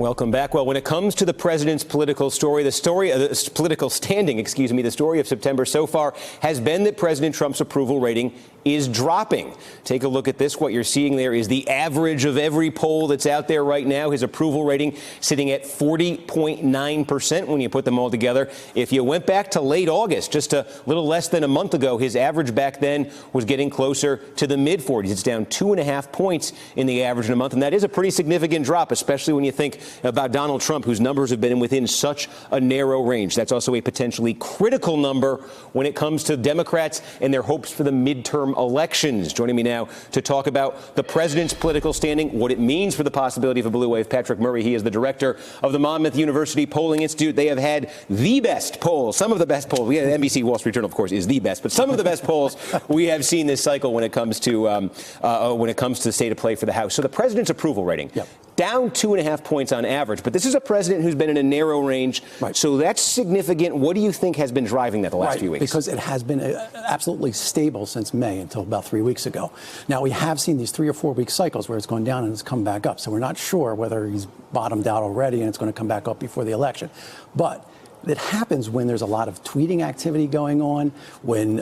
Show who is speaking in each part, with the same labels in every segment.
Speaker 1: Welcome back. Well, when it comes to the president's political story, political standing, the story of September so far has been that President Trump's approval rating is dropping. Take a look at this. What you're seeing there is the average of every poll that's out there right now. His approval rating sitting at 40.9% when you put them all together. If you went back to late August, just a little less than a month ago, his average back then was getting closer to the mid-40s. It's down 2.5 points in the average in a month, and that is a pretty significant drop, especially when you think about Donald Trump, whose numbers have been within such a narrow range. That's also a potentially critical number when it comes to Democrats and their hopes for the midterm elections. Joining me now to talk about the president's political standing, what it means for the possibility of a blue wave, Patrick Murray. He is the director of the Monmouth University Polling Institute. They have had the best polls, some of the best polls. NBC Wall Street Journal, of course, is the best, but some of the best polls we have seen this cycle when it comes to the state of play for the House. So the president's approval rating. Yep. Down 2.5 points on average, but this is a president who's been in a narrow range, right. So that's significant. What do you think has been driving that the last few weeks?
Speaker 2: Because it has been absolutely stable since May until about 3 weeks ago. Now, we have seen these 3 or 4 week cycles where it's gone down and it's come back up, so we're not sure whether he's bottomed out already and it's going to come back up before the election. But it happens when there's a lot of tweeting activity going on, when,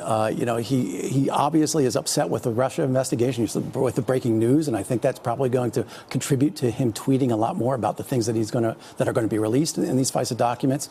Speaker 2: he obviously is upset with the Russia investigation, with the breaking news, and I think that's probably going to contribute to him tweeting a lot more about the things that that are going to be released in these FISA documents.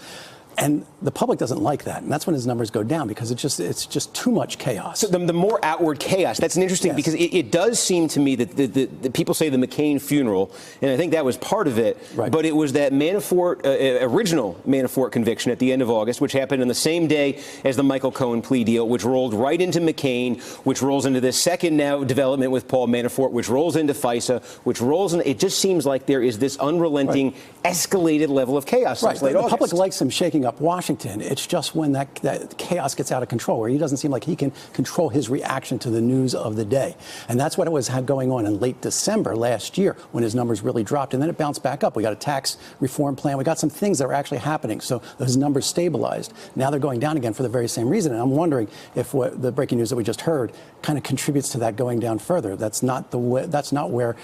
Speaker 2: And the public doesn't like that, and that's when his numbers go down because it's just too much chaos.
Speaker 1: So the more outward chaos, that's an interesting, yes. Because it does seem to me that the people say the McCain funeral, and I think that was part of it, right. But it was that Manafort, original Manafort conviction at the end of August, which happened on the same day as the Michael Cohen plea deal, which rolled right into McCain, which rolls into this second now development with Paul Manafort, which rolls into FISA, which rolls in. It just seems like there is this unrelenting, right. Escalated level of chaos since late August.
Speaker 2: The public likes him shaking up Washington. It's just when that chaos gets out of control, where he doesn't seem like he can control his reaction to the news of the day. And that's what it was had going on in late December last year when his numbers really dropped. And then it bounced back up. We got a tax reform plan. We got some things that were actually happening. So those numbers stabilized. Now they're going down again for the very same reason. And I'm wondering if what the breaking news that we just heard kind of contributes to that going down further. That's not the way, that's not where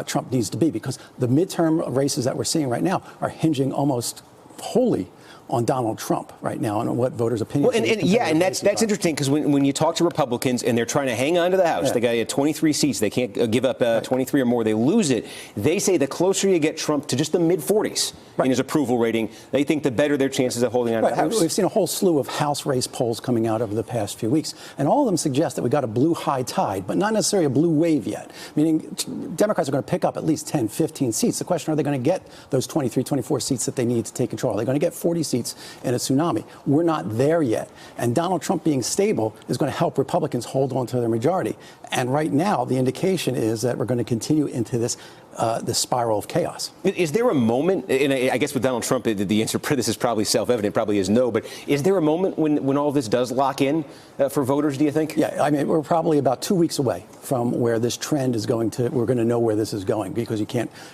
Speaker 2: Trump needs to be, because the midterm races that we're seeing right now are hinging almost wholly on Donald Trump right now and what voters' opinions.
Speaker 1: Well, and that's interesting, because when you talk to Republicans and they're trying to hang on to the House, yeah. They got 23 seats, they can't give up right. 23 or more, they lose it. They say the closer you get Trump to just the mid-40s right. in his approval rating, they think the better their chances of holding on to the House.
Speaker 2: We've seen a whole slew of House race polls coming out over the past few weeks, and all of them suggest that we got a blue high tide, but not necessarily a blue wave yet, meaning Democrats are going to pick up at least 10, 15 seats. The question, are they going to get those 23, 24 seats that they need to take control? Are they going to get 40 seats in a tsunami? We're not there yet. And Donald Trump being stable is going to help Republicans hold on to their majority. And right now, the indication is that we're going to continue into this spiral of chaos.
Speaker 1: Is there a moment, and I guess with Donald Trump, the answer to this is probably self-evident, probably is no, but is there a moment when all this does lock in for voters, do you think?
Speaker 2: Yeah, I mean, we're probably about 2 weeks away from where this trend is going to, we're going to know where this is going, because you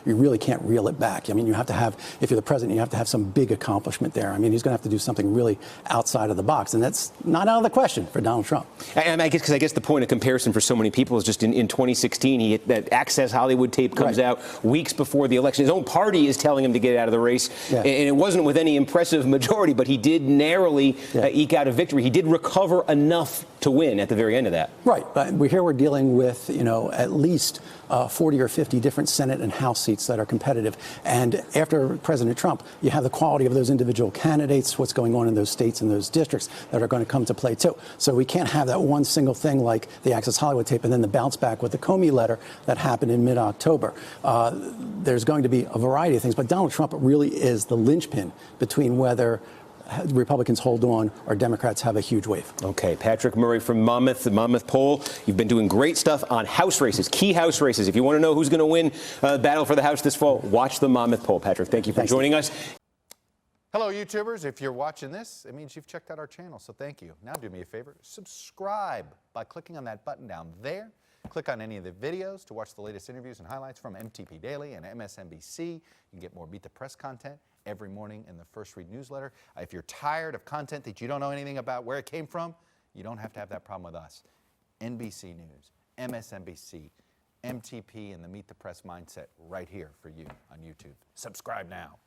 Speaker 2: really can't reel it back. I mean, you have to have, if you're the president, you have to have some big accomplishment there. I mean, he's going to have to do something really outside of the box, and that's not out of the question for Donald Trump.
Speaker 1: And I guess the point of comparison for so many people is just in 2016, that Access Hollywood tape comes out weeks before the election. His own party is telling him to get out of the race, and it wasn't with any impressive majority, but he did narrowly eke out a victory. He did recover enough to win at the very end of that.
Speaker 2: Right, but we're dealing with, at least 40 or 50 different Senate and House seats that are competitive. And after President Trump, you have the quality of those individual candidates, what's going on in those states and those districts that are going to come to play too. So we can't have that one single thing like the Access Hollywood tape and then the bounce back with the Comey letter that happened in mid-October. There's going to be a variety of things, but Donald Trump really is the linchpin between whether Republicans hold on or Democrats have a huge wave.
Speaker 1: Okay, Patrick Murray from Monmouth, the Monmouth poll. You've been doing great stuff on House races, key House races. If you want to know who's going to win the battle for the House this fall, watch the Monmouth poll. Patrick, thank you for joining us.
Speaker 3: Hello, YouTubers. If you're watching this, it means you've checked out our channel, so thank you. Now do me a favor, subscribe by clicking on that button down there. Click on any of the videos to watch the latest interviews and highlights from MTP Daily and MSNBC. You can get more Beat the Press content every morning in the First Read newsletter. If you're tired of content that you don't know anything about where it came from, you don't have to have that problem with us. NBC News, MSNBC, MTP and the Meet the Press mindset right here for you on YouTube. Subscribe now.